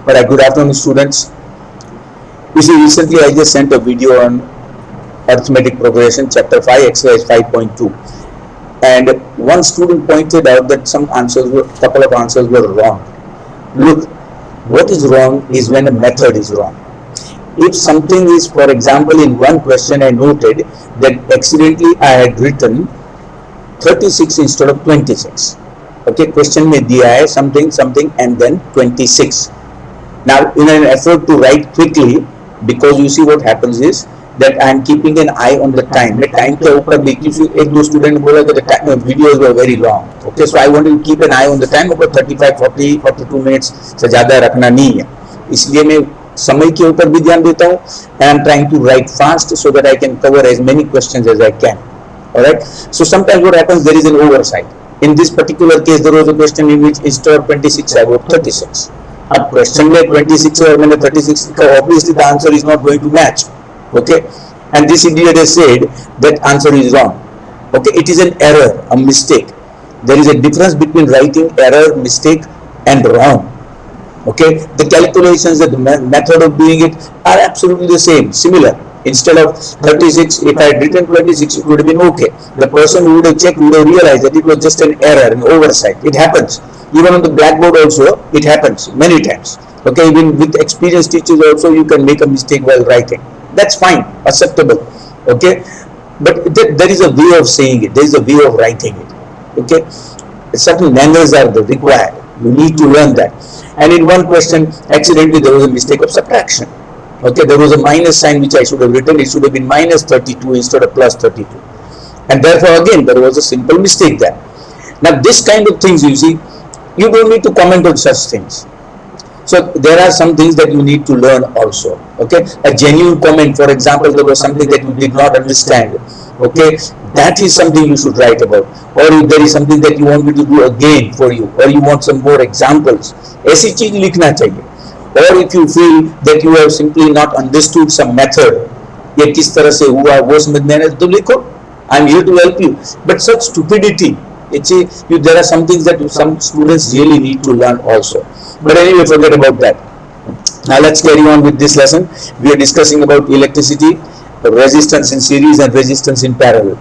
Alright, good afternoon, students. You see, recently I just sent a video on arithmetic progression, chapter 5, exercise 5.2, and one student pointed out that couple of answers were wrong. Look, what is wrong is when a method is wrong. If something is, for example, in one question I noted that accidentally I had written 36 instead of 26. Okay, question में दिया है something and then 26. Now, in an effort to write quickly, because you see what happens is that I am keeping an eye on the time. मैं time के ऊपर देखी थी, एक दो student बोला कि the videos were very long. Okay, so I wanted to keep an eye on the time. ऊपर 35, 40, 42 minutes से ज़्यादा रखना नहीं है. इसलिए मैं समय के ऊपर भी ध्यान देता हूँ. And I am trying to write fast so that I can cover as many questions as I can. Alright. So sometimes what happens, there is an oversight. In this particular case, there was a question in which instead of 26, I wrote 36. अब question में 26 और मैंने 36 लिखा, obviously the answer is not going to match. Okay, and this idiot has said that answer is wrong. Okay, it is an error, a mistake. There is a difference between writing error, mistake and wrong. Okay, the calculations, the method of doing it are absolutely the same, similar. Instead of 36, if I had written 26, it would have been okay. The person who would have checked would have realized that it was just an error, an oversight. It happens. Even on the blackboard also, it happens many times. Okay, even with experienced teachers also, you can make a mistake while writing. That's fine, acceptable. Okay, but there is a way of saying it. There is a way of writing it. Okay, certain manners are required. You need to learn that. And in one question, accidentally there was a mistake of subtraction. Okay, there was a minus sign which I should have written. It should have been minus 32 instead of plus 32. And therefore, again, there was a simple mistake there. Now, this kind of things, you see, you don't need to comment on such things. So there are some things that you need to learn also. Okay, a genuine comment, for example, there was something that you did not understand. Okay, that is something you should write about. Or if there is something that you want me to do again for you, or you want some more examples, ऐसी चीज लिखना चाहिए. Or if you feel that you have simply not understood some method, ये किस तरह से हुआ वो समझने में तो लिखो. I'm here to help you. But such stupidity, there are some things that some students really need to learn also. But anyway, forget about that. Now let's carry on with this lesson. We are discussing about electricity, resistance in series and resistance in parallel.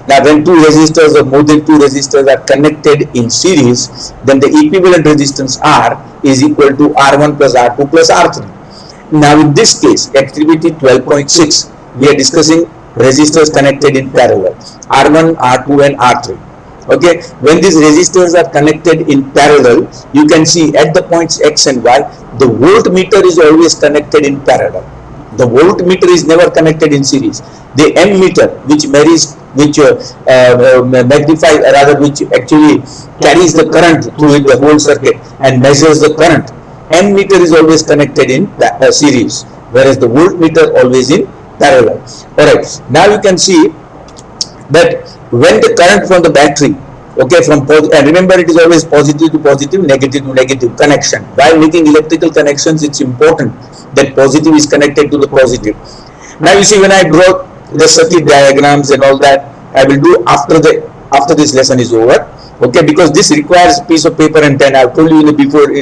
Now when two resistors or more than two resistors are connected in series, then the equivalent resistance R is equal to R1 plus R2 plus R3. Now in this case, activity 12.6, we are discussing resistors connected in parallel, R1, R2 and R3. Okay, when these resistors are connected in parallel, you can see at the points X and Y, the voltmeter is always connected in parallel. The voltmeter is never connected in series. The ammeter, which magnifies, rather which actually carries the current through the whole circuit and measures the current, ammeter is always connected in series, whereas the voltmeter always in parallel. Alright, now you can see that when the current from the battery, okay, and remember it is always positive to positive, negative to negative connection. While making electrical connections, it's important that positive is connected to the positive. Now you see, when I draw the circuit diagrams and all that, I will do after this lesson is over. Okay, because this requires a piece of paper and pen. I've told you in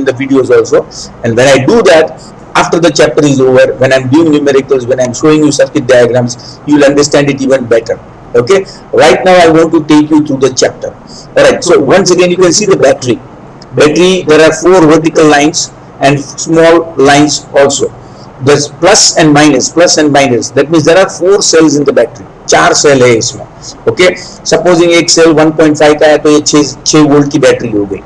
the videos also. And when I do that, after the chapter is over, when I'm doing numericals, when I'm showing you circuit diagrams, you'll understand it even better. Okay, right now I want to take you through the chapter. Alright, so once again you can see the battery. There are four vertical lines and small lines also. There's plus and minus. That means there are four cells in the battery. 4 cell है इसमें. Okay, supposing एक cell 1.5 का है तो ये 6 volt की battery हो गई.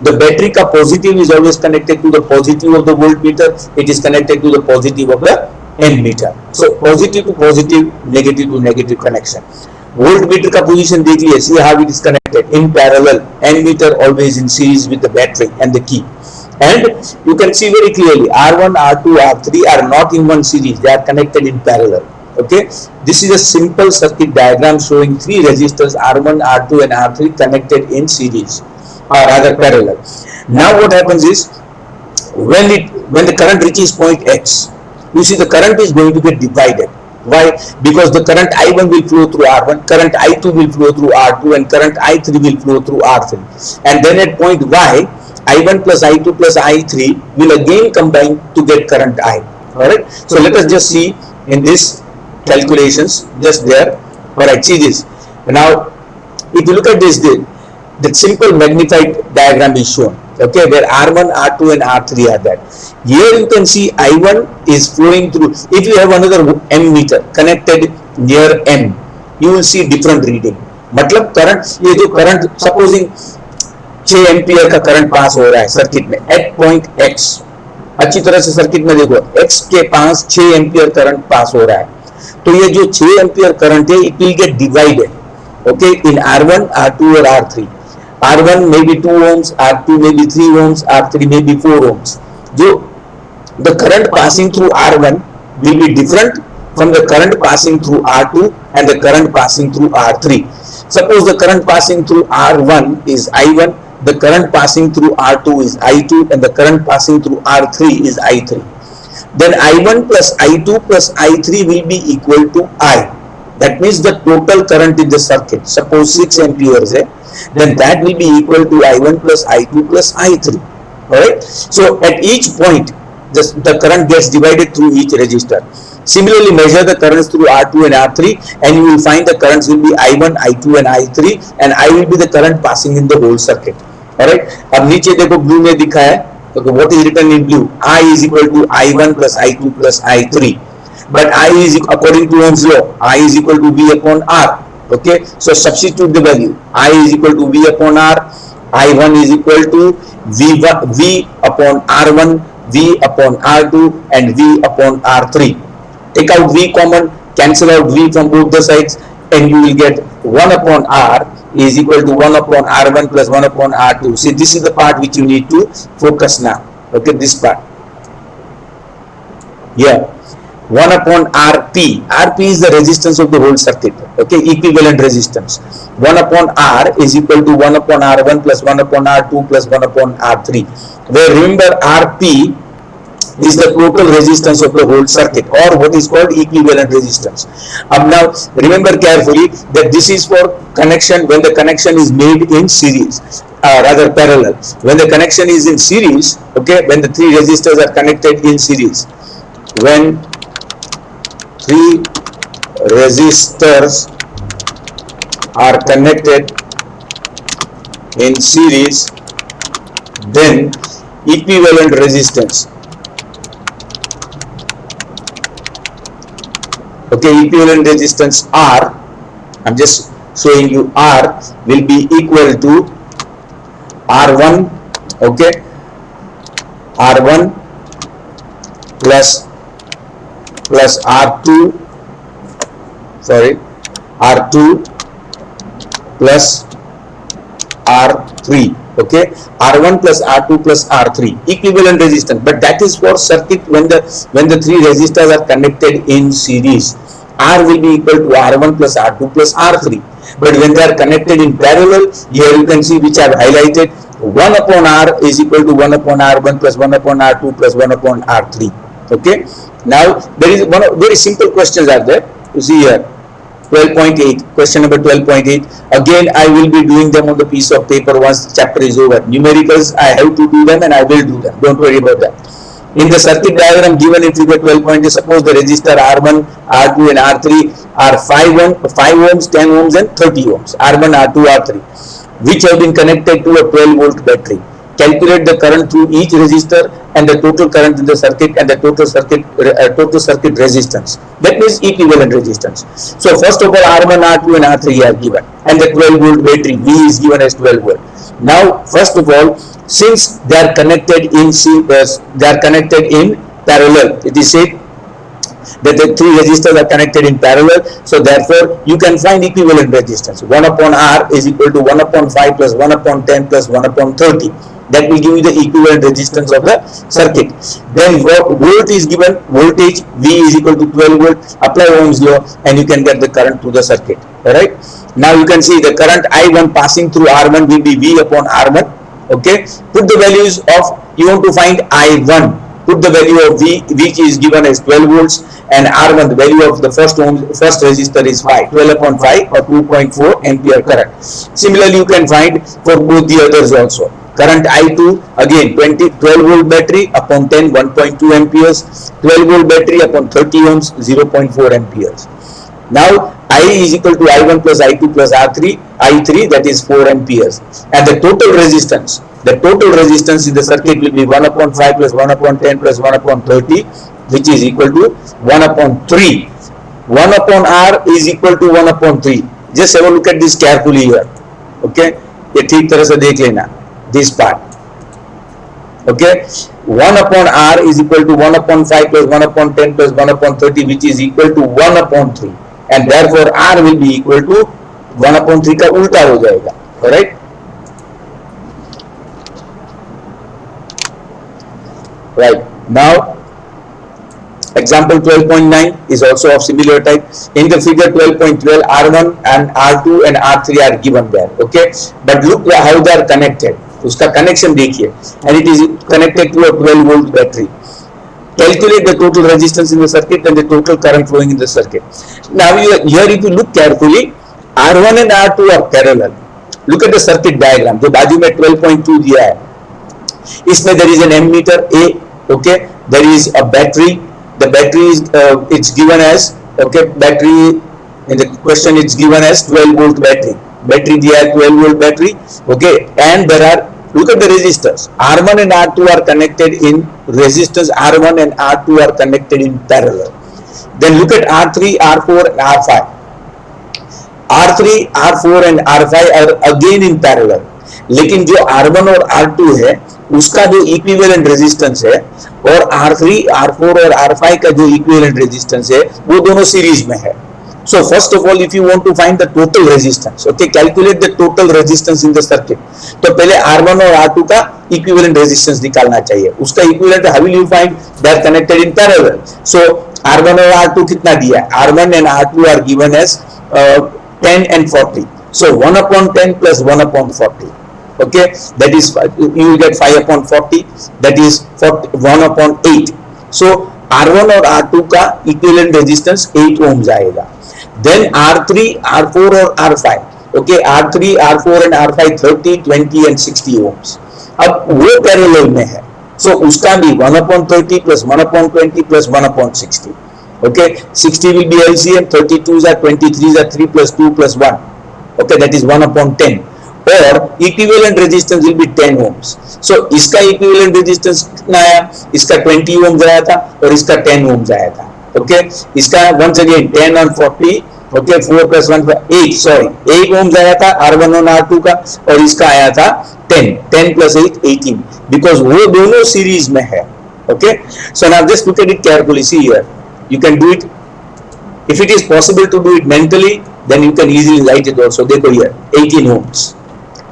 The battery का positive is always connected to the positive of the voltmeter. It is connected to the positive of the ammeter. So positive to positive, negative to negative connection. Voltmeter का position देख लिया. See how it is connected in parallel. Ammeter always in series with the battery and the key. And you can see very clearly R1, R2, R3 are not in one series. They are connected in parallel. Okay, this is a simple circuit diagram showing three resistors R1, R2 and R3 connected in series, or rather parallel. Now what happens is, when the current reaches point X, you see the current is going to get divided. Why? Because the current I1 will flow through R1, current I2 will flow through R2 and current I3 will flow through R3. And then at point Y, I1 plus I2 plus I3 will again combine to get current I. Alright, so let us just see in this calculations just there. Alright, see this. Now, if you look at this, the simple magnified diagram is shown. Okay, where R1, R2 and R3 are that. Here you can see I1 is flowing through. If you have another M meter connected near M, you will see different reading. मतलब current, ये जो current supposing 6 ampere का current pass हो रहा है circuit में eight point X, अच्छी तरह से सर्किट में देखो X के पास 6 एम्पियर करंट पास हो रहा है, तो ये जो 6 एम्पियर करंट है it will get divided okay in R1, R2 और R3. R1 may be 2 ohms, R2 may be 3 ohms, R3 may be 4 ohms. जो the current passing through R1 will be different from the current passing through R2 and the current passing through R3. Suppose the current passing through R1 is I1, the current passing through R2 is I2 and the current passing through R3 is I3. Then I1 plus I2 plus I3 will be equal to I. That means the total current in the circuit, suppose 6 amperes, then that will be equal to I1 plus I2 plus I3. Alright, so at each point the current gets divided through each resistor. Similarly, measure the currents through R2 and R3 and you will find the currents will be I1, I2 and I3 and I will be the current passing in the whole circuit. Alright, अब नीचे देखो blue में दिखा है, तो what is written in blue? I is equal to I1 plus I2 plus I3. But I is, according to Ohm's law, I is equal to V upon R. Okay, so substitute the value. I is equal to V upon R, I1 is equal to V upon R1, V upon R2 and V upon R3. Take out V common, cancel out V from both the sides and you will get 1 upon R is equal to 1 upon R1 plus 1 upon R2. See, this is the part which you need to focus now. Okay, this part. Yeah. 1 upon Rp. Rp is the resistance of the whole circuit. Okay, equivalent resistance. 1 upon R is equal to 1 upon R1 plus 1 upon R2 plus 1 upon R3. Where remember Rp is the total resistance of the whole circuit or what is called equivalent resistance. Now remember carefully that this is for connection when the connection is made in series, rather parallel. When the connection is in series, okay, when the three resistors are connected in series, when three resistors are connected in series, then equivalent resistance, okay, equivalent resistance R, I'm just showing you R will be equal to R1, okay, R1 plus R2, sorry, R2 plus R3, okay, R1 plus R2 plus R3, equivalent resistance, but that is for circuit when the three resistors are connected in series. R will be equal to R1 plus R2 plus R3, but when they are connected in parallel, here you can see which I have highlighted, 1 upon R is equal to 1 upon R1 plus 1 upon R2 plus 1 upon R3, okay. Now there is one very simple questions are there. You see here 12.8, question number 12.8. Again I will be doing them on the piece of paper once the chapter is over. Numericals I have to do them and I will do them, don't worry about that. In the circuit diagram given in figure 12.8, suppose the resistor R1, R2 and R3 are 5 ohms, 10 ohms and 30 ohms, R1, R2, R3, which have been connected to a 12 volt battery. Calculate the current through each resistor and the total current in the circuit and the total circuit resistance. That means equivalent resistance. So first of all R1, R2 and R3 are given and the 12 volt battery V is given as 12 volt. Now first of all, since they are connected in parallel, it is said that the three resistors are connected in parallel, so therefore you can find equivalent resistance. 1 upon R is equal to 1 upon 5 plus 1 upon 10 plus 1 upon 30. That will give you the equivalent resistance of the circuit. Then volt is given, voltage V is equal to 12 volt, apply Ohm's law and you can get the current through the circuit. Alright. Now you can see the current I1 passing through R1 will be V upon R1. Okay. Put the values of, you want to find I1. Put the value of V, which is given as 12 volts, and R1, the value of the first resistor is 5, 12 upon 5 or 2.4 ampere current. Similarly, you can find for both the others also. Current I2 again 12 volt battery upon 10 1.2 amperes, 12 volt battery upon 30 ohms 0.4 amperes. Now I is equal to I1 plus I2 plus I3 that is 4 amperes, and the total resistance in the circuit will be 1 upon 5 plus 1 upon 10 plus 1 upon 30, which is equal to 1 upon 3. 1 upon R is equal to 1 upon 3. Just have a look at this carefully here. Okay, ये ठीक तरह से देख लेना this part. Okay, 1 upon R is equal to 1 upon 5 plus 1 upon 10 plus 1 upon 30, which is equal to 1 upon 3, and therefore R will be equal to 1 upon 3 का उल्टा हो जाएगा. Alright, right. Now example 12.9 is also of similar type. In the figure 12.12, R1 and R2 and R3 are given there. Okay, but look how they are connected. उसका connection देखिए, and it is connected to a 12 volt battery. Calculate the total resistance in the circuit and the total current flowing in the circuit. Now here if you look carefully, R1 and R2 are parallel. Look at the circuit diagram जो बाजू में 12.2 दिया है. इसमें there is an ammeter A. Okay, there is a battery. The battery is it's given as, okay, battery in the question it's given as 12 volt battery. Battery दिया है 12 volt battery. Okay, and there are, look at the resistors. R1 and R2 are connected in resistors. R1 and R2 are connected in parallel. Then look at R3, R4 and R5. R3, R4 and R5 are again in parallel. लेकिन जो R1 और R2 है उसका जो equivalent resistance है और R3, R4 और R5 का जो इक्विवेलेंट रेजिस्टेंस है वो दोनों सीरीज में है. So first of all, if you want to find the total resistance, okay, calculate the total resistance in the circuit. तो पहले R1 और R2 का equivalent resistance निकालना चाहिए. उसका equivalent how will you find? They are connected in parallel. So R1 और R2 कितना दिया है? R1 and R2 are given as 10 and 40. So 1 upon 10 plus 1 upon 40. Okay, that is you will get 5 upon 40. That is 1 upon 8. So R1 और R2 का equivalent resistance 8 ohms आएगा. Then R3, R4 और R5. Okay, R3, R4 and R5 30, 20 and 60 ohms. अब वो parallel में है. So उसका भी 1 upon 30 plus 1 upon 20 plus 1 upon 60. Okay, 60 will be LCM, 32s are 23s are 3 plus 2 plus 1. Okay, that is 1 upon 10. और equivalent resistance will be 10 ohms. So इसका equivalent resistance कितना आया? इसका 20 ohms आया था और इसका 10 ohms आया था. Okay, इसका once again 10 and 40. Okay, 4 plus 1 8, sorry, 8 ohms आया था R1 और R2 का और इसका आया था 10 plus 8 18 because वो दोनों series में है. Okay, so now just look at it carefully. See here, you can do it. If it is possible to do it mentally, then you can easily write it also. देखो here 18 ohms.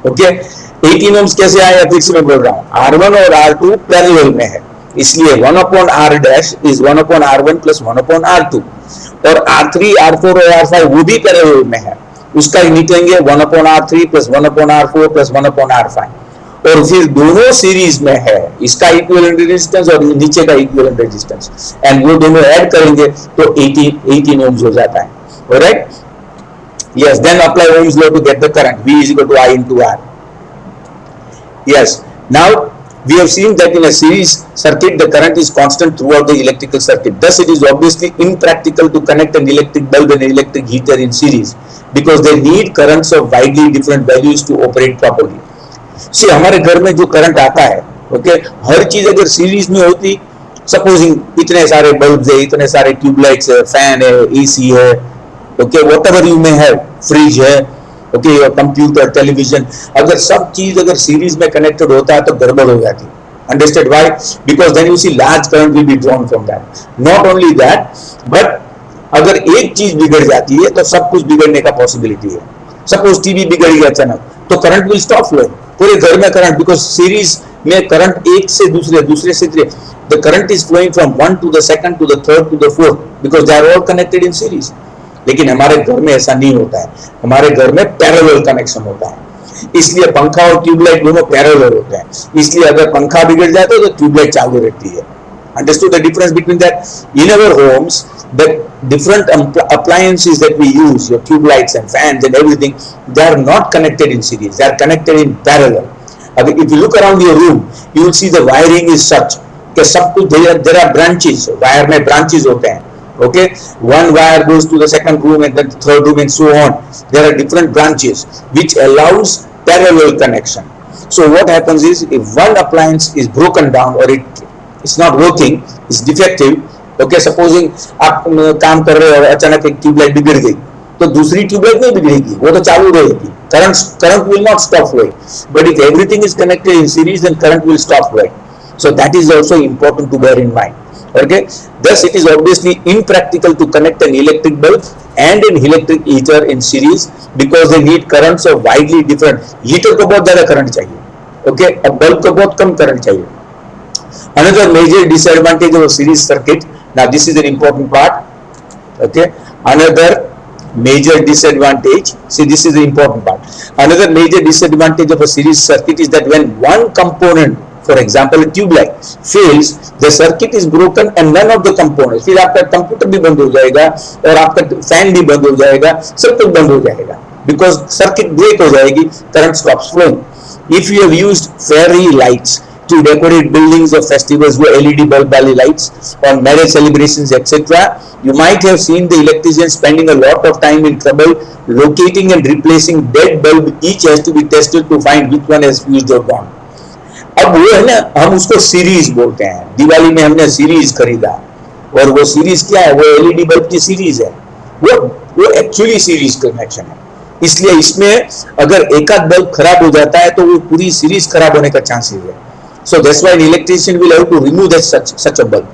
Okay, 18 ohms कैसे आया? फिर से मैं बोल रहा हूँ, R1 और R2 पैरेलल में है इसलिए 1 upon R dash is 1 upon R1 plus 1 upon R2 और R3, R4 और R5 वो भी पैरेलल में है. उसका निकलेंगे 1 upon R3 plus 1 upon R4 plus 1 upon R5 और फिर दोनों सीरीज में है. इसका इक्विवेलेंट रेजिस्टेंस और नीचे का इक्विवेलेंट रेजिस्टेंस एंड वो दोनों ऐड करेंगे तो 18 ohms हो जाता है. Alright, yes, then apply Ohm's law to get the current. V is equal to I into R. Yes, now we have seen that in a series circuit the current is constant throughout the electrical circuit. Thus it is obviously impractical to connect an electric bulb and an electric heater in series because they need currents of widely different values to operate properly. See, हमारे घर में जो current आता है, okay, हर चीज अगर series में होती, सपोजिंग इतने सारे बल्ब है, इतने सारे ट्यूबलाइट्स है, फैन है, एसी है, okay, whatever you may have, fridge है, okay, और कंप्यूटर, टेलीविजन, अगर सब चीज अगर सीरीज में कनेक्टेड होता है तो गड़बड़ हो जाती है. Understood why? Because then you see large current will be drawn from that. Not only that, but अगर एक चीज बिगड़ जाती है तो सब कुछ बिगड़ने का पॉसिबिलिटी है. सपोज टीवी बिगड़ गया अचानक तो करंट विल स्टॉप फ्लोइंग. पूरे घर में करंट, बिकॉज सीरीज में करंट एक से दूसरे से the current is flowing from one to the second to the third to the fourth because they are all connected in series. लेकिन हमारे घर में ऐसा नहीं होता है. हमारे घर में पैरेलल कनेक्शन होता है, इसलिए पंखा और ट्यूबलाइट दोनों पैरेलल होते हैं. इसलिए अगर पंखा बिगड़ जाता है तो ट्यूबलाइट चालू रहती है. Understood the difference between that? In our homes, the different appliances that we use, your tube lights and fans and everything, they are not connected in series. They are connected in parallel. अगर if you look around your room, you will see the wiring is such कि सब कुछ there are branches, wire में branches होते हैं. Okay, one wire goes to the second room and then the third room and so on. There are different branches which allows parallel connection. So what happens is, if one appliance is broken down or it's not working, it's defective. Okay, supposing आप काम कर रहे हो और अचानक एक tubelight बिगड़ गई, तो दूसरी ट्यूबलाइट नहीं बिगड़ेगी, वो तो चालू रहेगी. Current will not stop flowing. But if everything is connected in series, then current will stop flowing. So that is also important to bear in mind. Okay, thus it is obviously impractical to connect an electric bulb and an electric heater in series because they need currents of widely different. Heater को बहुत ज़्यादा current चाहिए, okay, अब bulb को बहुत कम current चाहिए. Another major disadvantage of a series circuit. Now this is an important part. Okay, another major disadvantage. See, this is the important part. Another major disadvantage of a series circuit is that when one component, for example a tube light, fails, the circuit is broken and none of the components, फिर आपका computer भी बंद हो जाएगा और आपका fan भी बंद हो जाएगा, सब कुछ बंद हो जाएगा, because circuit break हो जाएगी, current stops flowing. If you have used fairy lights to decorate buildings or festivals with LED bulb वाली lights on marriage celebrations etc., you might have seen the electrician spending a lot of time in trouble locating and replacing dead bulb. Each has to be tested to find which one has fused or gone. अब वो है ना, हम उसको series बोलते हैं. दिवाली में हमने सीरीज खरीदा और वो सीरीज क्या है, वो एलईडी बल्ब की सीरीज है, वो एक्चुअली सीरीज कनेक्शन है. इसलिए इसमें अगर एक आध बल्ब खराब हो जाता है तो वो पूरी सीरीज खराब होने का चांसेस है. So that's why an electrician will have to remove such a bulb.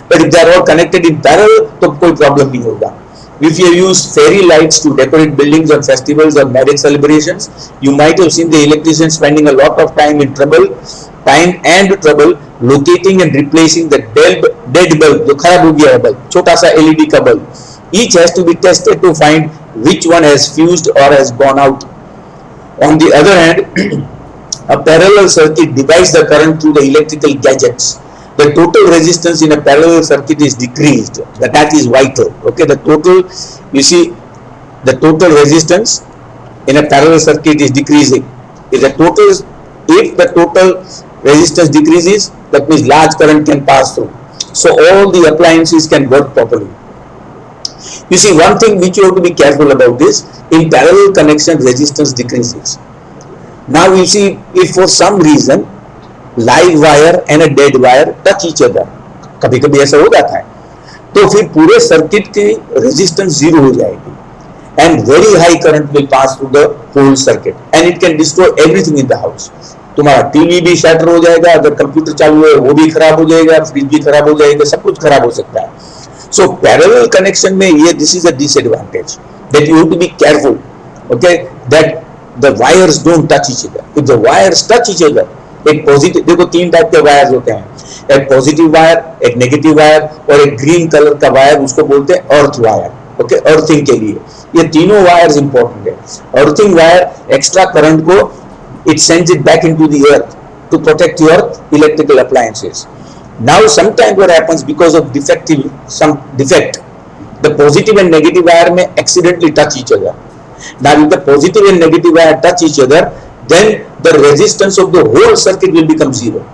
But if they are all connected in parallel, तो कोई प्रॉब्लम नहीं होगा. If you use fairy lights to decorate buildings on festivals or marriage celebrations, you might have seen the electrician spending a lot of time and trouble locating and replacing the dead bulb, जो खराब हो गया है bulb, छोटा सा LED का bulb. Each has to be tested to find which one has fused or has gone out. On the other hand, a parallel circuit divides the current through the electrical gadgets. The total resistance in a parallel circuit is decreased. That is vital. Okay, the total resistance in a parallel circuit is decreasing. If the total resistance decreases, that means large current can pass through. So all the appliances can work properly. You see, one thing which you have to be careful about is, in parallel connection resistance decreases. Now you see, if for some reason live wire and a dead wire touch each other, कभी कभी ऐसा हो जाता है, तो फिर पूरे circuit की रेजिस्टेंस जीरो हो जाएगी and very high current will pass through the whole circuit and it can destroy everything in the house. तुम्हारा टीवी भी शटर हो जाएगा, अगर कंप्यूटर चालू है वो भी खराब हो जाएगा, फ्रिज भी खराब हो जाएगा, सब कुछ खराब हो सकता है. So parallel connection में ये this is a disadvantage that you have to be careful, okay, that the wires don't touch each other. If the wires touch each other, एक पॉजिटिव, देखो तीन टाइप के वायर्स होते हैं, एक पॉजिटिव वायर, एक नेगेटिव वायर और एक ग्रीन कलर का वायर, उसको बोलते हैं अर्थ वायर. ओके, अर्थिंग के लिए ये तीनों वायर्स इंपॉर्टेंट है. अर्थिंग वायर एक्स्ट्रा करंट को it sends it back into the earth to protect your electrical appliances. Now sometimes what happens, because of some defect, the positive and negative wire may accidentally touch each other. Now if the positive and negative wire touch each other, then the resistance of the whole circuit will become zero.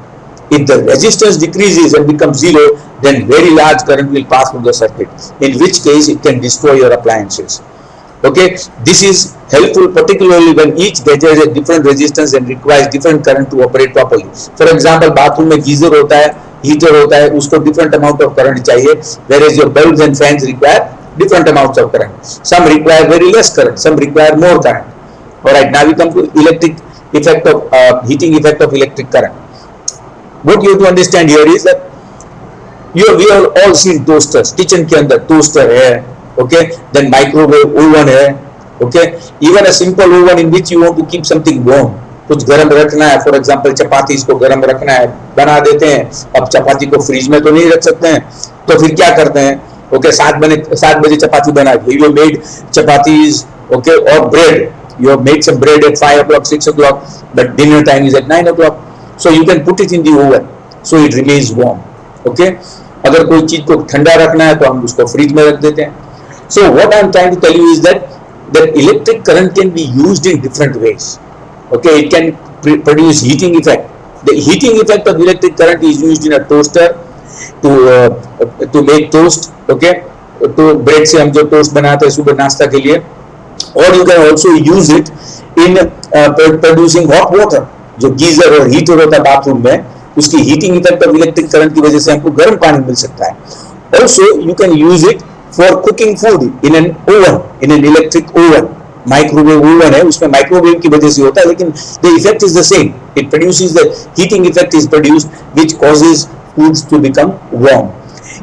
If the resistance decreases and becomes zero, then very large current will pass through the circuit, in which case it can destroy your appliances. Okay, this is helpful particularly when each gadget has a different resistance and requires different current to operate properly. For example, bathroom में geyser होता है, heater होता है, उसको different amount of current चाहिए, whereas your bulbs and fans require different amounts of current. Some require very less current, some require more current. Alright, now we come to electric effect of heating effect of electric current. What you have to understand here is that we have all seen toasters. Kitchen के अंदर toaster है, okay, then microwave oven है, okay, even a simple oven in which you want to keep something warm, कुछ गर्म रखना है, for example चपाती को गर्म रखना है, बना देते हैं. अब चपाती को फ्रिज में तो नहीं रख सकते हैं, तो फिर क्या करते हैं, okay, 7 बजे चपाती बना दी, you made chapatis, okay, or bread, you have made some bread at 5 o'clock, 6 o'clock, but dinner time is at 9 o'clock, so you can put it in the oven so it remains warm. Okay, अगर कोई चीज को ठंडा रखना है तो हम उसको फ्रिज में रख देते हैं. So what I am trying to tell you is that electric current can be used in different ways. Okay, it can produce heating effect. The heating effect of electric current is used in a toaster to make toast. Okay, तो bread से हम जो toast बनाते हैं सुबह नाश्ता के लिए, और you can also use it in producing hot water. जो गीजर और हीटर होता है बाथरूम में, उसकी heating effect of electric current की वजह से हमको गर्म पानी मिल सकता है. Also you can use it for cooking food in an oven, in an electric oven. Microwave oven है, उसमें माइक्रोवेव की वजह से होता है, लेकिन the effect is the same. It produces the heating effect is produced which causes foods to become warm.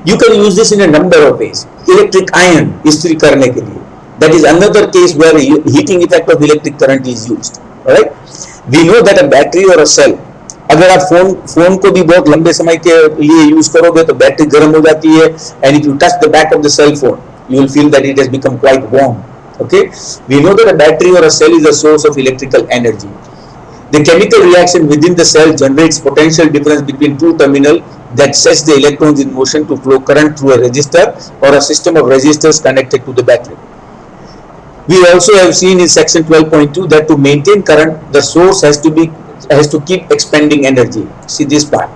You can use this in a number of ways. Electric iron इस्त्री करने के लिए, that is another case where heating effect of electric current is used. Alright? We know that a battery or a cell, अगर आप phone को भी बहुत लंबे समय के लिए यूज करोगे तो बैटरी गर्म हो जाती है, and if you touch the back of the cell phone, you will feel that it has become quite warm. Okay, we know that a battery or a cell is a source of electrical energy. The chemical reaction within the cell generates potential difference between two terminals that sets the electrons in motion to flow current through a resistor or a system of resistors connected to the battery. We also have seen in section 12.2 that to maintain current, the source has to keep expending energy. See this part.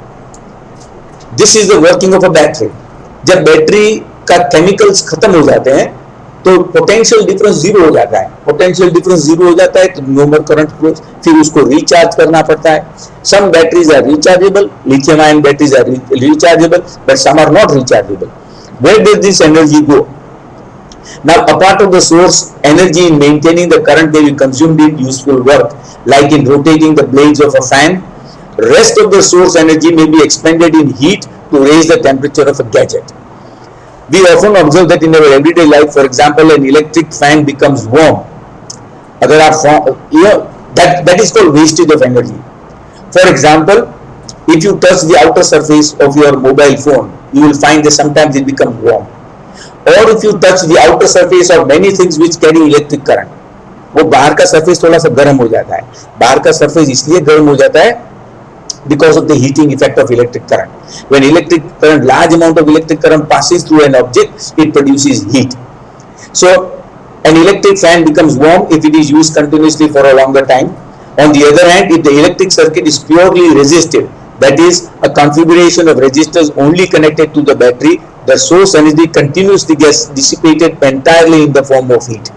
This is the working of a battery. जब battery का chemicals खत्म हो जाते हैं तो potential difference zero हो जाता है. पोटेंशियल डिफरेंस जीरो हो जाता है तो नो मोर करंट फ्लोज. फिर उसको रिचार्ज करना पड़ता है. Some batteries are rechargeable, lithium ion batteries are rechargeable, but some are not rechargeable. Where does this energy go? Now, a part of the source energy in maintaining the current may be consumed in useful work, like in rotating the blades of a fan. Rest of the source energy may be expended in heat to raise the temperature of a gadget. We often observe that in our everyday life, for example, an electric fan becomes warm. अगर आप that is called wastage of energy. For example, if you touch the outer surface of your mobile phone, you will find that sometimes it becomes warm. Or if you touch the outer surface of many things which carry electric current, वो बाहर का surface थोड़ा सा गर्म हो जाता है. बाहर का सरफेस इसलिए गर्म हो जाता है because of the heating effect of electric current. When large amount of electric current passes through an object, it produces heat. So an electric fan becomes warm if it is used continuously for a longer time. On the other hand, if the electric circuit is purely resistive, that is a configuration of resistors only connected to the battery, the source energy continuously gets dissipated entirely in the form of heat.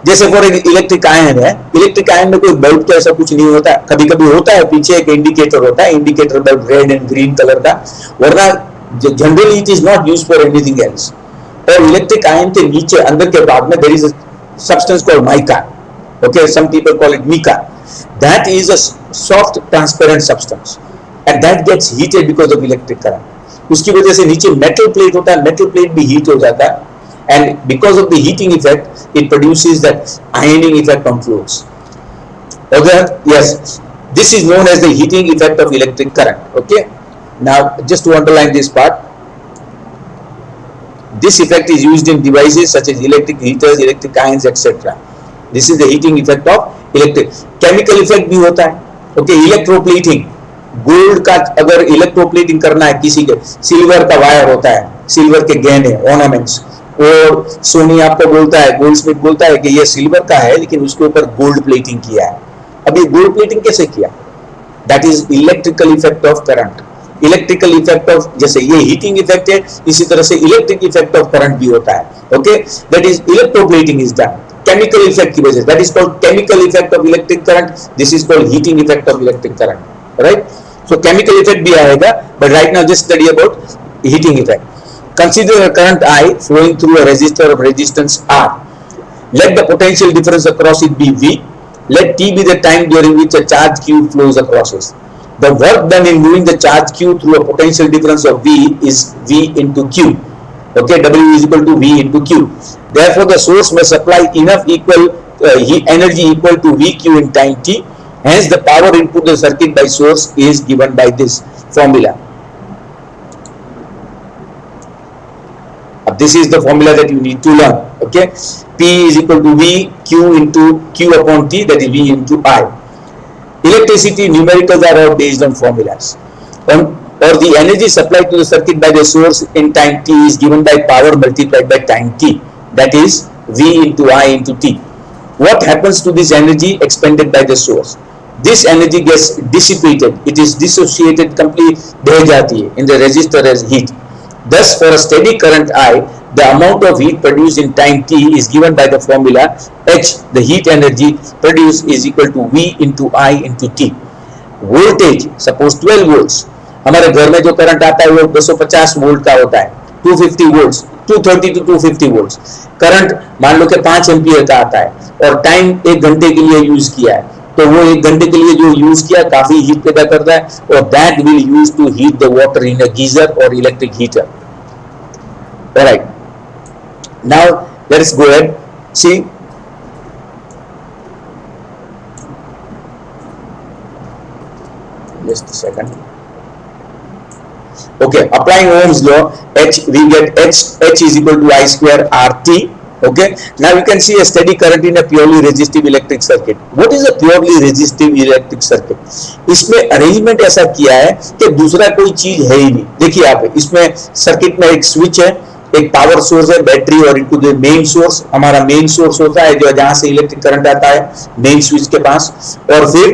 जैसे for electric ion है, electric ion में कोई bulb तो ऐसा कुछ नहीं होता. कभी कभी होता है, पीछे एक इंडिकेटर होता है, indicator bulb red and green colour का, वरना generally it is not used for anything else. और इलेक्ट्रिक आयन के नीचे अंदर के भाग में there is a substance called mica. Okay, some people call it mica. That is a soft transparent substance and that gets heated because of electric current. उसकी वजह से नीचे मेटल प्लेट होता है, मेटल प्लेट भी हीट हो जाता है, and because of the heating effect, it produces that ironing effect on clothes. Okay, yes, this is known as the heating effect of electric current. Okay, now just to underline this part, this effect is used in devices such as electric heaters, electric irons, etc. This is the heating effect of electric. Chemical effect भी होता है. Okay, electroplating. Gold का अगर electroplating करना है किसी के, silver का वायर होता है, सिल्वर के गहने ऑर्नामेंट्स, और सोनी आपको बोलता है, गोल्डस्मिथ बोलता है कि ये सिल्वर का है लेकिन उसके ऊपर गोल्ड प्लेटिंग किया है. अब ये गोल्ड प्लेटिंग कैसे किया? That is electrical effect of current. Electrical effect of, जैसे ये हीटिंग इफेक्ट है, इसी तरह से इलेक्ट्रिक इफेक्ट ऑफ करंट भी होता है. Okay, that is electroplating is done chemical effect की वजह से. That is called chemical effect of electric current. This is called heating effect of electric current. Right, so chemical effect भी आएगा, but right now just study about heating effect. Consider a current I flowing through a resistor of resistance R. Let the potential difference across it be V. Let T be the time during which a charge Q flows across it. The work done in moving the charge Q through a potential difference of V is V into Q. Okay, W is equal to V into Q. Therefore, the source must supply enough energy equal to VQ in time T. Hence, the power input to the circuit by source is given by this formula. This is the formula that you need to learn. Okay, P is equal to V Q into Q upon T, that is V into I. Electricity numericals are all based on formulas. Or the energy supplied to the circuit by the source in time T is given by power multiplied by time T, that is V into I into T. What happens to this energy expended by the source? this energy gets dissipated, it is dissociated completely, बह जाती है in the resistor as heat. Thus for a steady current I, the amount of heat produced in time t is given by the formula H, the heat energy produced is equal to V into I into T. Voltage suppose 12 volts, हमारे घर में जो current आता है वो 250 volt का होता है, 250 वोल्ट्स, 230 to 250 वोल्ट्स. करंट मान लो कि 5 एम्पियर का आता है और टाइम 1 घंटे के लिए यूज किया है, तो वो 1 घंटे के लिए जो यूज किया काफी हीट पैदा करता है और that will use to heat the water in a geyser और electric heater. Alright, now let's go ahead, see just a second. Okay, applying Ohm's law, H, we get H is equal to I square RT. Okay, now you can see a steady current in a purely resistive electric circuit. What is a purely resistive electric circuit? इसमें arrangement ऐसा किया है कि दूसरा कोई चीज है ही नहीं. देखिए आप, इसमें सर्किट में एक स्विच है, एक पावर सोर्स है, बैटरी, और इनको जो मेन सोर्स, हमारा मेन सोर्स होता है जो जहां से इलेक्ट्रिक करंट आता है मेन स्विच के पास, और फिर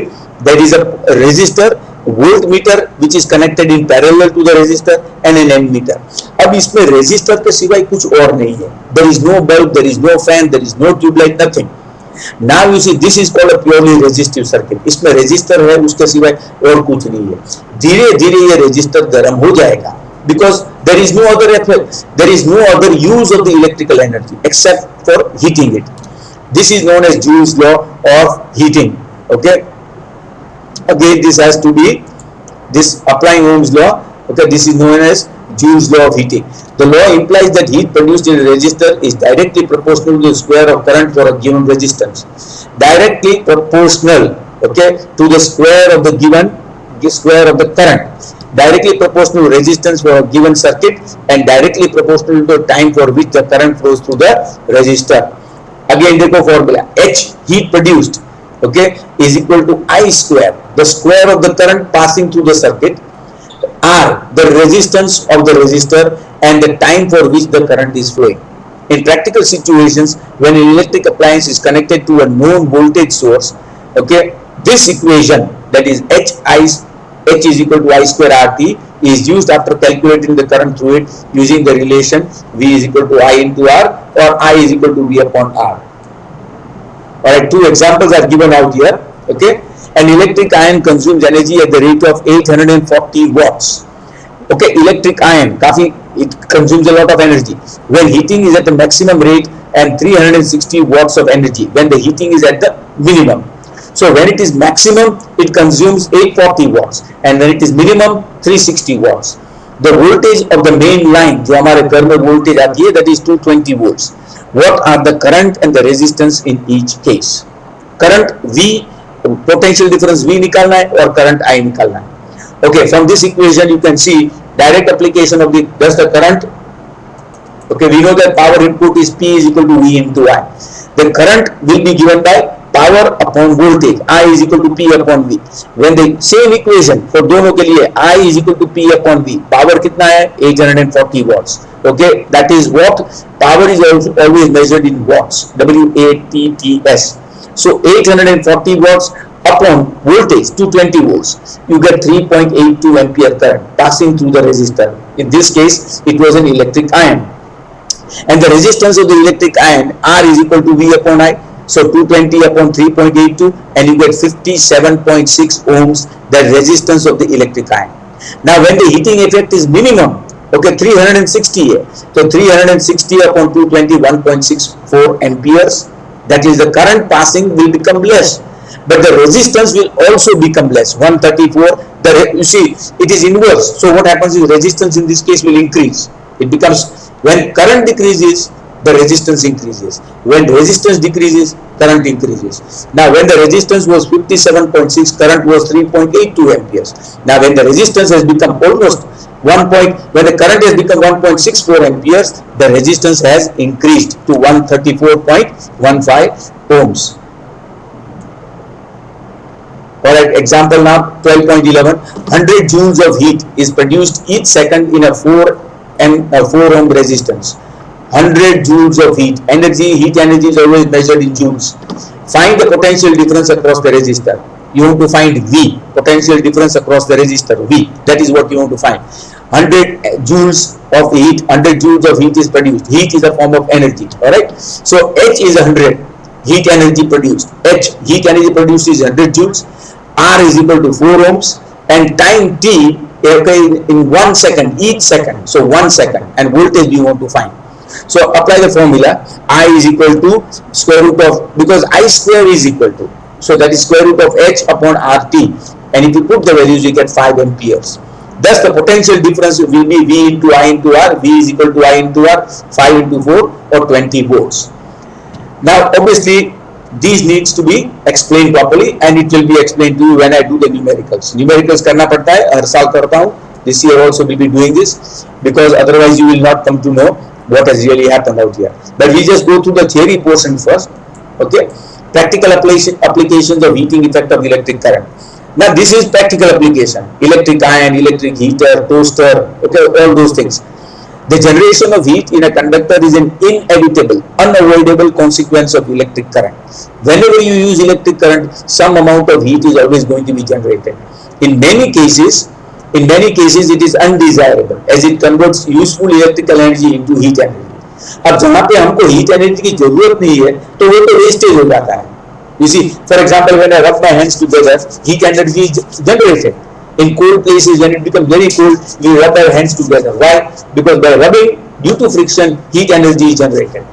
there is a resistor, voltmeter which is connected in parallel to the resistor and an ammeter. अब इसमें resistor के सिवाय कुछ और नहीं है. There is no bulb, there is no fan, there is no tube light, nothing. Now you see this is called a purely resistive circuit. इसमें resistor है, उसके सिवाय और कुछ नहीं है. धीरे धीरे ये resistor गर्म हो जाएगा because there is no other use of the electrical energy except for heating it. This is known as Joule's law of heating. Okay. Again, this has to be this applying Ohm's law. Okay, this is known as Joule's law of heating. The law implies that heat produced in a resistor is directly proportional to the square of current for a given resistance. Directly proportional, okay, to the square of the given square of the current. Directly proportional to resistance for a given circuit and directly proportional to the time for which the current flows through the resistor. Again, देखो formula H, heat produced, okay, is equal to I square, the square of the current passing through the circuit, R, the resistance of the resistor, and the time for which the current is flowing. In practical situations, when an electric appliance is connected to a known voltage source, okay, this equation, that is H is equal to I square RT, is used after calculating the current through it using the relation V is equal to I into R or I is equal to V upon R. Alright, two examples are given out here. Okay, an electric iron consumes energy at the rate of 840 watts. Okay, electric iron, it consumes a lot of energy when heating is at the maximum rate, and 360 watts of energy when the heating is at the minimum. So when it is maximum, it consumes 840 watts, and when it is minimum, 360 watts. The voltage of the main line, जो हमारे घर में voltage आती है, that is 220 volts. What are the current and the resistance in each case? Current V, potential difference V निकालना है और current I निकालना है. Okay, from this equation you can see direct application of the current. Okay, we know that power input is P is equal to V into I. The current will be given by power upon voltage, I is equal to P upon V. When the same equation for दोनों के लिए I is equal to P upon V, power कितना है 840 watts. Okay, that is what power is always measured in watts, W-A-T-T-S. So 840 watts upon voltage 220 volts, you get 3.82 ampere current passing through the resistor. In this case, it was an electric iron, and the resistance of the electric iron R is equal to V upon I. So 220 upon 3.82, and you get 57.6 ohms, the resistance of the electric iron. Now when the heating effect is minimum, okay, 360 है, so 360 upon 220, 1.64 amperes, that is the current passing will become less, but the resistance will also become less, 134. You see, it is inverse. So what happens is resistance in this case will increase. It becomes, when current decreases, the resistance increases. When resistance decreases, current increases. Now when the resistance was 57.6, current was 3.82 amperes. Now when the resistance has become almost when the current has become 1.64 amperes, the resistance has increased to 134.15 ohms. Alright, example now 12.11. 100 joules of heat is produced each second in a 4 ohm resistance. 100 joules of heat energy is always measured in joules. Find the potential difference across the resistor. you want to find V, potential difference across the resistor, V. That is what you want to find. 100 joules of heat, 100 joules of heat is produced. Heat is a form of energy, alright. So H is 100, heat energy produced. H, heat energy produced is 100 joules. R is equal to 4 ohms, and time T, okay, in 1 second, each second, so 1 second, and voltage we want to find. So apply the formula, I is equal to square root of, because I square is equal to, so that is square root of H upon RT, and if you put the values you get 5 amperes. Thus the potential difference will be V into I into R, V is equal to I into R, 5 into 4 or 20 volts. Now obviously these needs to be explained properly, and it will be explained to you when I do the numericals. Numericals करना पड़ता है, हर साल करता हूँ. This year also will be doing this, because otherwise you will not come to know what has really happened out here. But we just go through the theory portion first. Okay, practical applications of heating effect of electric current. Now this is practical application: electric iron, electric heater, toaster, okay, all those things. The generation of heat in a conductor is an inevitable, unavoidable consequence of electric current. Whenever you use electric current, some amount of heat is always going to be generated. In many cases it is undesirable, as it converts useful electrical energy into heat energy. अब जहाँ पे हमको heat energy की जरूरत नहीं है, तो वो तो wastage हो जाता है. You see, for example, when I rub my hands together, heat energy is generated. In cold places, when it becomes very cold, we rub our hands together. Why? Because by rubbing, due to friction, heat energy is generated.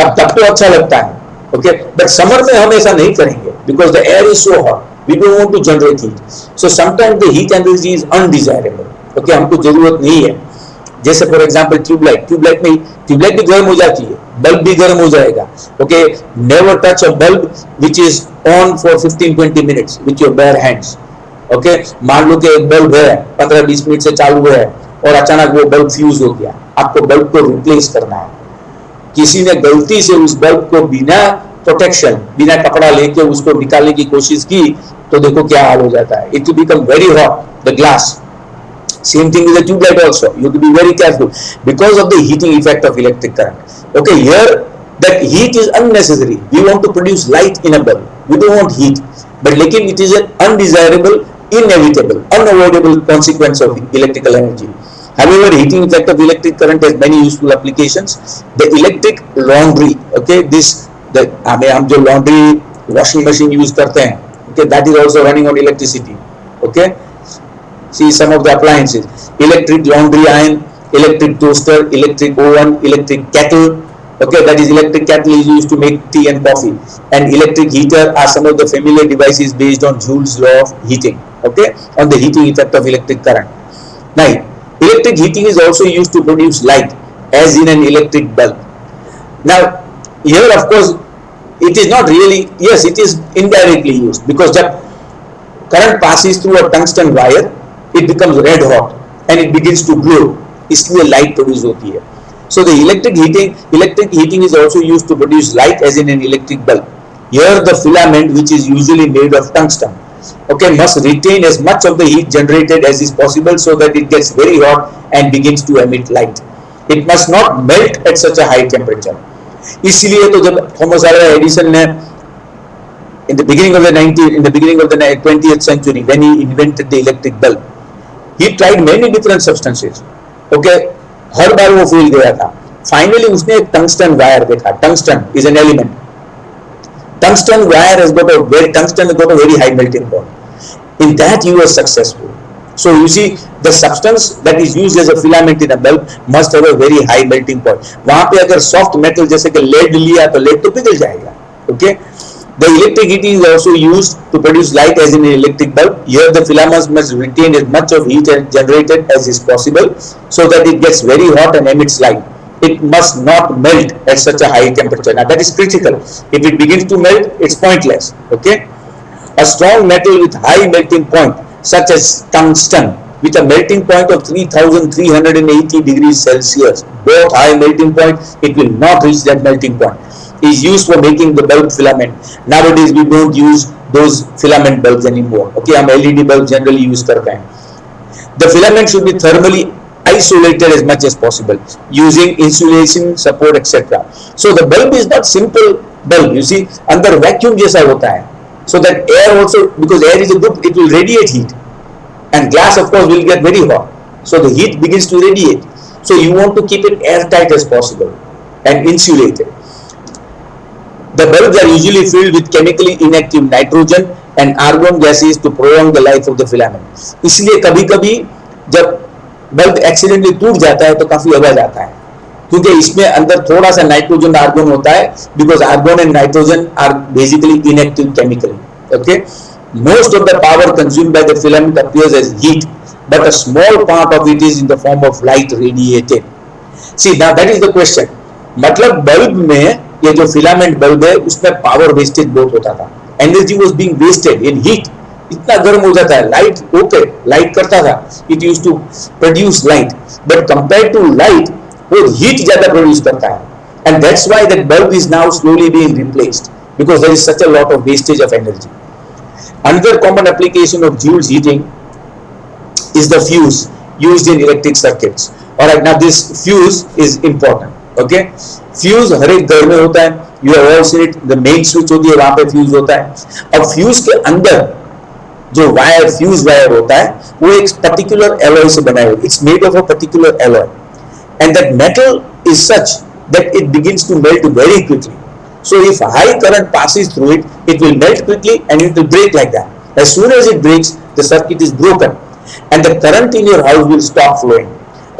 अब तब तो अच्छा लगता है, okay? But summer में हम ऐसा नहीं करेंगे, because the air is so hot. We don't want to generate heat. So sometimes the heat energy is undesirable. Okay, हमको जरूरत नहीं है. जैसे for example ट्यूबलाइट भी गर्म हो जाती है, बल्ब भी गर्म हो जाएगा. Okay, never touch a bulb which is on for 15-20 minutes with your bare hands. Okay, मान लो कि एक बल्ब है 15-20 मिनट से चालू है और अचानक वो बल्ब फ्यूज हो गया, आपको बल्ब को रिप्लेस करना है. किसी ने गलती से उस बल्ब को बिना प्रोटेक्शन, बिना कपड़ा लेके उसको निकालने की कोशिश की, तो देखो क्या हाल हो जाता है. It will become very hot, the glass. Same thing with the tube light also. You have to be very careful because of the heating effect of electric current. Okay, here that heat is unnecessary. We want to produce light in a bulb. We don't want heat. But lekin it is an undesirable, inevitable, unavoidable consequence of electrical energy. However, heating effect of electric current has many useful applications. The electric laundry, okay, हम जो laundry washing machine use करते हैं, okay, that is also running on electricity. Okay, see some of the appliances: electric laundry iron, electric toaster, electric oven, electric kettle. Okay, that is electric kettle is used to make tea and coffee, and electric heater are some of the familiar devices based on Joule's law of heating. Okay, on the heating effect of electric current. Now, electric heating is also used to produce light, as in an electric bulb. Now, here of course it is not really, yes, it is indirectly used, because the current passes through a tungsten wire, it becomes red hot and it begins to glow, इसलिए light produce होती है. So the electric heating is also used to produce light, as in an electric bulb. Here the filament, which is usually made of tungsten, okay, must retain as much of the heat generated as is possible, so that it gets very hot and begins to emit light. It must not melt at such a high temperature. इसलिए तो जब Thomas Alva Edison ने in the beginning of the 20th century, when he invented the electric bulb, he tried many different substances. Okay, हर बार वो fail गया था. Finally उसने एक tungsten wire देखा. Tungsten is an element. Tungsten has got a very high melting point. In that he was successful. So you see, the substance that is used as a filament in a bulb must have a very high melting point. वहाँ पे अगर soft metal जैसे कि lead लिया तो lead तो पिघल जाएगा. Okay. The electric heating is also used to produce light, as in an electric bulb. Here the filaments must retain as much of heat generated as is possible, so that it gets very hot and emits light. It must not melt at such a high temperature. Now that is critical. If it begins to melt, it's pointless. Okay. A strong metal with high melting point, such as tungsten, with a melting point of 3380 degrees Celsius, both high melting point, it will not reach that melting point, is used for making the bulb filament. Nowadays we don't use those filament bulbs anymore. Okay, हम LED bulb generally use करते हैं. The filament should be thermally isolated as much as possible, using insulation support etc. So the bulb is not simple bulb. You see, अंदर vacuum जैसा होता है. so that air also, because air is a good, it will radiate heat, and glass of course will get very hot, so the heat begins to radiate. So you want to keep it airtight as possible and insulated. The bulbs are usually filled with chemically inactive nitrogen and argon gases to prolong the life of the filament. इसलिए कभी कभी जब bulb accidentally टूट जाता है तो काफी आवाज आता है, क्योंकि इसमें अंदर थोड़ा सा नाइट्रोजन आर्गन होता है, because argon and nitrogen are basically inactive chemically. Okay, most of the power consumed by the filament appears as heat, but a small part of it is in the form of light radiated. See, now that is the question. मतलब bulb में, ये जो filament bulb है उसमें power wastage बहुत होता था, energy was being wasted in heat. इतना गर्म हो जाता है, लाइट ओके लाइट करता था, it used to produce light, but compared to light वो हीट ज्यादा प्रोड्यूस करता है, and that's why that bulb is now slowly being replaced, because there is such a lot of wastage of energy. Another common application of Joule's heating is the fuse used in electric circuits. Alright, now this fuse is important. Okay, fuse हर एक घर में होता है. You have all seen it. The main switch होती है, वहाँ पे fuse होता है. अब fuse के अंदर जो वायर, fuse वायर होता है, वो एक particular alloy से बना है. It's made of a particular alloy, and that metal is such that it begins to melt very quickly. So if high current passes through it, it will melt quickly and it will break like that. As soon as it breaks, the circuit is broken and the current in your house will stop flowing.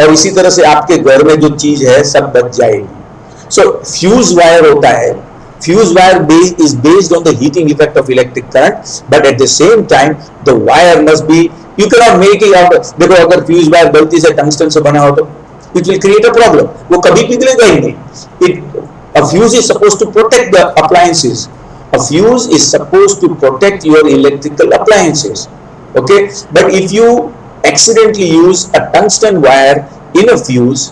और इसी तरह से आपके घर में जो चीज है सब बच जाएगी. So fuse wire होता है. Fuse wire is based on the heating effect of electric current, but at the same time the wire must be, you cannot make it out. देखो अगर fuse wire गलती से टंगस्टन से बना हो तो it will create a problem. वो कभी पिघलेगा ही नहीं. A fuse is supposed to protect the appliances. A fuse is supposed to protect your electrical appliances. Okay, but if you accidentally use a tungsten wire in a fuse,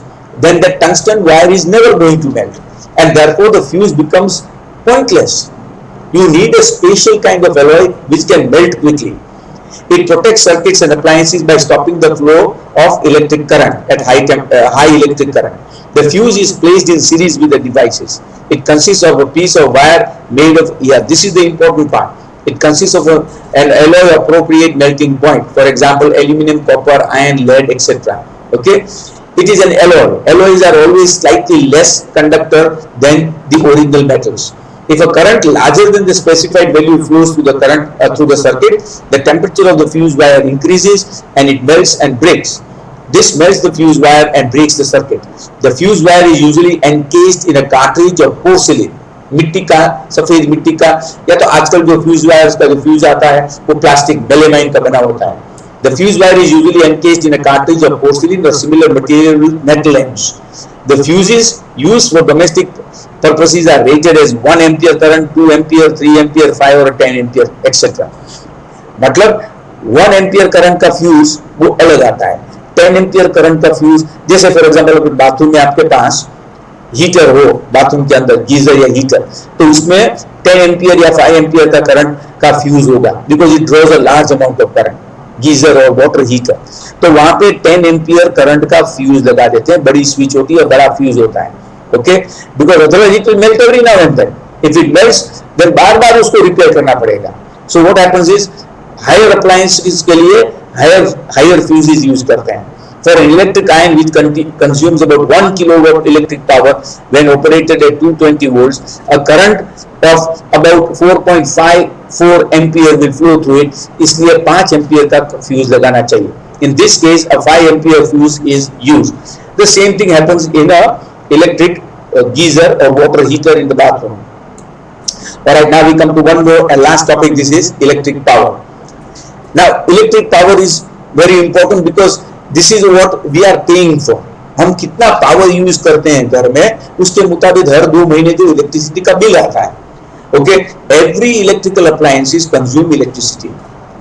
then the tungsten wire is never going to melt, and therefore the fuse becomes pointless. You need a special kind of alloy which can melt quickly. It protects circuits and appliances by stopping the flow of electric current at high electric current. The fuse is placed in series with the devices. It consists of a piece of wire made of, this is the important part. It consists of an alloy appropriate melting point. For example, aluminum, copper, iron, lead, etc. Okay, it is an alloy. Alloys are always slightly less conductor than the original metals. If a current larger than the specified value flows through the current through the circuit, the temperature of the fuse wire increases and it melts and breaks. This melts the fuse wire and breaks the circuit. The fuse wire is usually encased in a cartridge of porcelain. मिट्टी का, सफेद मिट्टी का, या तो आजकल जो fuse wires का जो फ्यूज आता है वो प्लास्टिक बेलेमाइन का बना होता है. The fuse wire is usually encased in a cartridge of porcelain or similar material with metal ends. The fuses used for domestic purposes are rated as 1 ampere current, 2 ampere, 3 ampere, 5 or 10 ampere, etc. मतलब 1 ampere current का fuse वो अलग आता है. 10 ampere current का fuse, जैसे for example bathroom में आपके पास हीटर हो, बाथरूम के अंदर गीजर या हीटर, तो उसमें 10 एम्पियर या 5 एम्पियर का करंट का फ्यूज होगा, because it draws a large amount of current, geyser और वाटर हीटर. तो वहां पे 10 एम्पियर करंट का फ्यूज लगा देते हैं, बड़ी स्विच होती है और बड़ा फ्यूज होता है. Okay, because otherwise it will melt every now and then. If it melts then बार बार उसको रिपेयर करना पड़ेगा. So what happens is higher appliances के लिए हायर फ्यूजेस यूज करते हैं. For an electric iron which consumes about 1 kilowatt electric power when operated at 220 volts, a current of about 4.54 ampere will flow through it. इसलिए 5 ampere का fuse लगाना चाहिए. In this case, a 5 ampere fuse is used. The same thing happens in a electric geyser or water heater in the bathroom. Alright, now we come to one more and last topic. This is electric power. Now, electric power is very important because this is what we are paying for. हम कितना power use करते हैं घर में, उसके मुताबिक हर 2 महीने जो इलेक्ट्रिसिटी का बिल आता है. Okay, every electrical appliances consume electricity.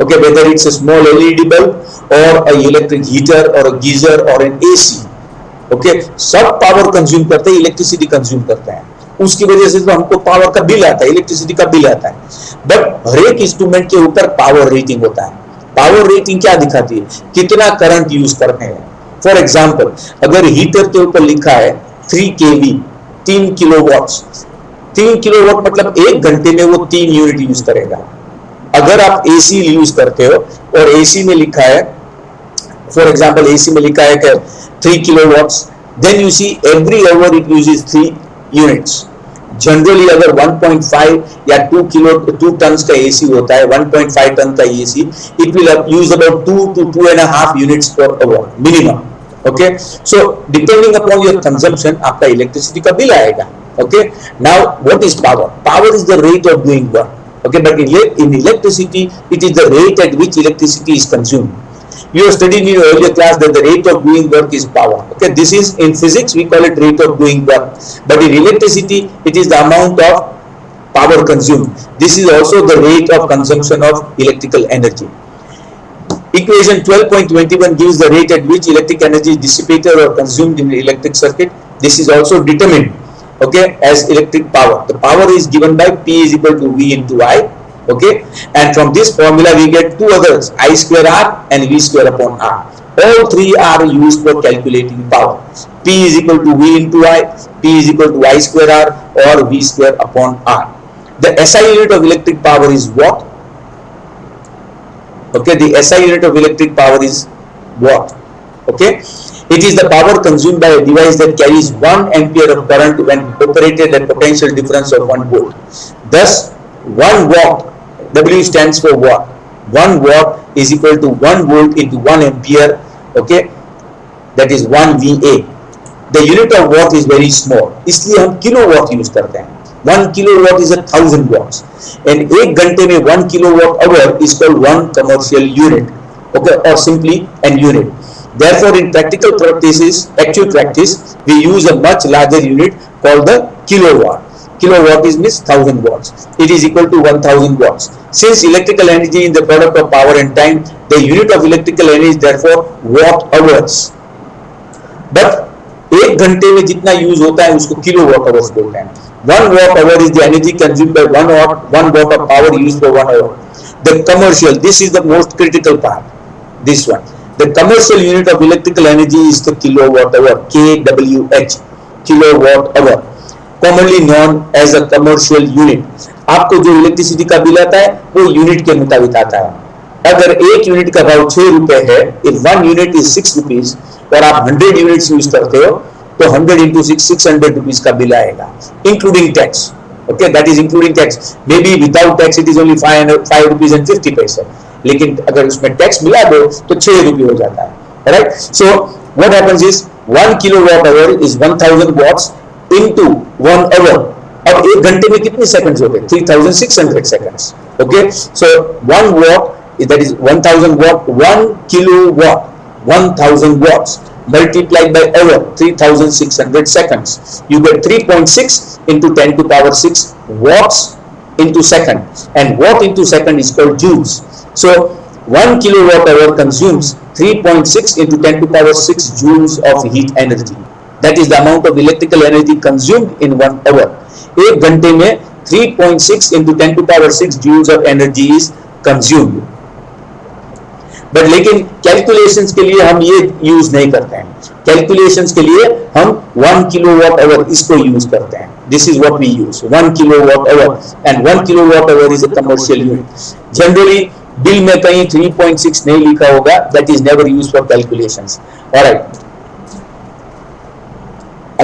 Okay, whether it's a small LED bulb और अ इलेक्ट्रिक हीटर और अ गीजर और एन एसी. ओके, सब पावर कंज्यूम करते हैं, इलेक्ट्रिसिटी कंज्यूम करते हैं. उसकी वजह से तो हमको पावर का बिल आता है, इलेक्ट्रिसिटी का बिल आता है. बट हर एक इंस्ट्रूमेंट के ऊपर पावर रेटिंग होता है. पावर रेटिंग क्या दिखाती है, कितना करंट यूज करते हैं. फॉर एग्जांपल, अगर हीटर के ऊपर लिखा है 3 kV, 3 किलोवाट्स, 3 किलोवाट मतलब 1 घंटे में वो 3 यूनिट यूज करेगा. अगर आप AC यूज करते हो और AC में लिखा है, फॉर एग्जाम्पल AC में लिखा है कि 3 kilowatts, then you see every hour it uses 3 units. Generally अगर 1.5 या 2 टन्स का AC होता है, 1.5 टन का AC, it will use about 2 to 2.5 units per hour minimum. Okay, so depending upon your consumption आपका इलेक्ट्रिसिटी का बिल आएगा। Okay, now what is power? Power is the rate of doing work. Okay, but in electricity, it is the rate at which electricity is consumed. You have studied in your earlier class that the rate of doing work is power. Okay, this is in physics we call it rate of doing work, but in electricity it is the amount of power consumed. This is also the rate of consumption of electrical energy. Equation 12.21 gives the rate at which electric energy is dissipated or consumed in the electric circuit. This is also determined, okay, as electric power. The power is given by P is equal to V into I. Okay, and from this formula we get two others, I square R and V square upon R. All three are used for calculating power. P is equal to V into I, P is equal to I square R, or V square upon R. The SI unit of electric power is watt. Okay, the SI unit of electric power is watt. Okay, it is the power consumed by a device that carries 1 ampere of current when operated at potential difference of 1 volt. Thus, 1 watt, W stands for watt. 1 watt is equal to 1 volt into 1 ampere. Okay, that is 1 VA. The unit of watt is very small, इसलिए हम kilowatt use करते हैं। 1 kilowatt is 1000 watts, and 1 घंटे में 1 kilowatt hour is called 1 commercial unit. Okay, or simply an unit. Therefore, in practical practices, actual practice, we use a much larger unit called the kilowatt. Kilowatt is means 1000 watts. It is equal to 1000 watts. Since electrical energy is the product of power and time, the unit of electrical energy is therefore watt hours. But 1 घंटे में जितना use होता है उसको kilowatt hours बोलते हैं। 1 watt hour is the energy consumed by 1 watt of power used for 1 hour. The commercial, this is the most critical part. This one. The commercial unit of electrical energy is the kilowatt hour, kWh, kilowatt hour, commonly known as a commercial unit. आपको जो electricity का bill आता है वो unit के मुताबिक आता है। अगर 1 यूनिट का भाव 6 रुपए है, if 1 unit is 6 rupees और आप 100 यूनिट्स यूज करते हो तो 100 into 6 600 rupees का बिल आएगा, including tax. Okay, that is including tax. Maybe without tax it is only 5 rupees and 50 paise. लेकिन अगर उसमें टैक्स मिला दो तो 6 रुपये हो जाता है। Right, so what happens is 1 kilowatt hour is 1000 watts into 1 hour. अब 1 घंटे में कितने सेकंड्स होते हैं? 3600 seconds. Okay, so 1 watt that is 1000 watt, 1 kilowatt, 1000 watts multiplied by hour, 3600 seconds. You get 3.6 into 10 to power 6 watts into second, and watt into second is called joules. So 1 kilowatt hour consumes 3.6 into 10 to power 6 joules of heat energy. That is the amount of electrical energy consumed in 1 hour. 1 घंटे में 3.6 into 10 to power 6 joules of energy is consumed. But लेकिन calculations के लिए हम ये use नहीं करते हैं। कैलकुलेशंस के लिए हम 1 kilowatt hour इसको यूज करते हैं। This is what we use, 1 kilowatt hour, and 1 kilowatt hour is a commercial unit. Generally bill में कहीं 3.6 नहीं लिखा होगा, that is never used for calculations. Alright.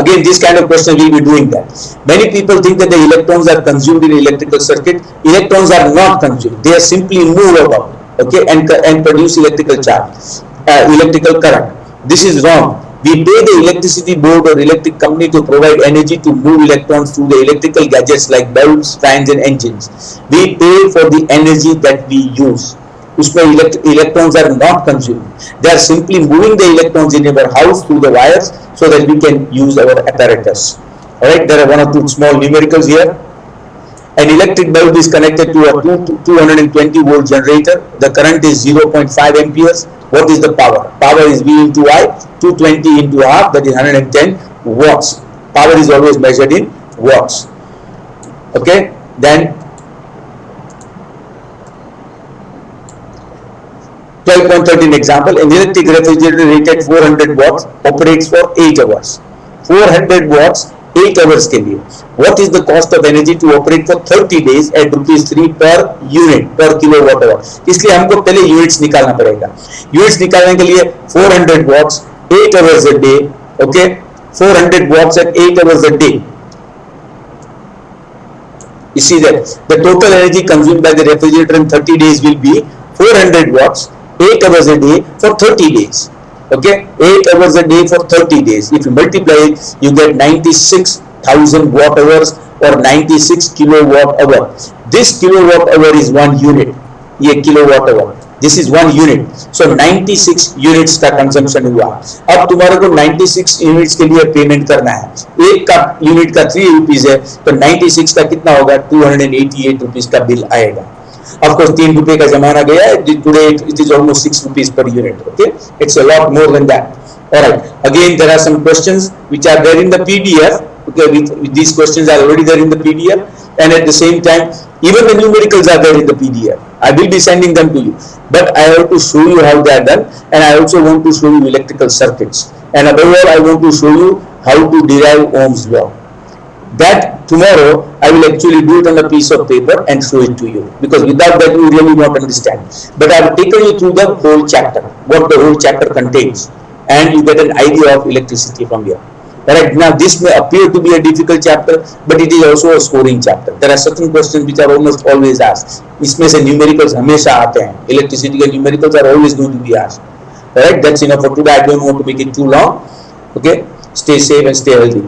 Again, this kind of question we will be doing that. Many people think that the electrons are consumed in electrical circuit. Electrons are not consumed; they are simply moved about, okay, and produce electrical charge, electrical current. This is wrong. We pay the electricity board or electric company to provide energy to move electrons through the electrical gadgets like bulbs, fans and engines. We pay for the energy that we use. उसमें electrons are not consumed. They are simply moving the electrons in our house through the wires so that we can use our apparatus. Alright, there are 1 or 2 small numericals here. An electric bulb is connected to a 220 volt generator. The current is 0.5 amperes. What is the power? Power is V into I, 220 into half, that is 110 watts. Power is always measured in watts. Okay, then 12.13 example, an electric refrigerator rated 400 watts operates for 8 hours. 400 watts 8 hours के लिए. What is the cost of energy to operate for 30 days at ₹3 per unit per kilowatt hour? इसलिए हमको पहले units निकालना पड़ेगा. Units निकालने के लिए 400 watts 8 hours a day. Okay, 400 watts at 8 hours a day. You see that the total energy consumed by the refrigerator in 30 days will be 400 watts 8 hours a day for 30 days. Okay, 8 hours a day for 30 days. If you multiply it, you get 96,000 watt hours or 96 kilowatt hour. This kilowatt hour is 1 unit. ये kilowatt hour. This is 1 unit. So 96 units का consumption हुआ. अब तुम्हारे को 96 units के लिए payment करना है. एक का यूनिट का 3 रुपीज है, तो 96 का कितना होगा? 288 रुपीज का बिल आएगा. Of course, 3 रुपए का जमाना गया है. Today it is almost 6 rupees per unit. Okay, it's a lot more than that. All right. Again, there are some questions which are there in the PDF. Okay, with these questions are already there in the PDF, and at the same time, even the numericals are there in the PDF. I will be sending them to you, but I have to show you how they are done, and I also want to show you electrical circuits, and above all, I want to show you how to derive Ohm's law. That tomorrow I will actually do it on a piece of paper and show it to you, because without that you really won't understand. But I have taken you through the whole chapter, what the whole chapter contains, and you get an idea of electricity from here. Alright, now this may appear to be a difficult chapter, but it is also a scoring chapter. There are certain questions which are almost always asked. इसमें से numericals हमेशा आते हैं. Electricity के numericals are always going to be asked. Alright, that's enough for today. I don't want to make it too long. Okay, stay safe and stay healthy.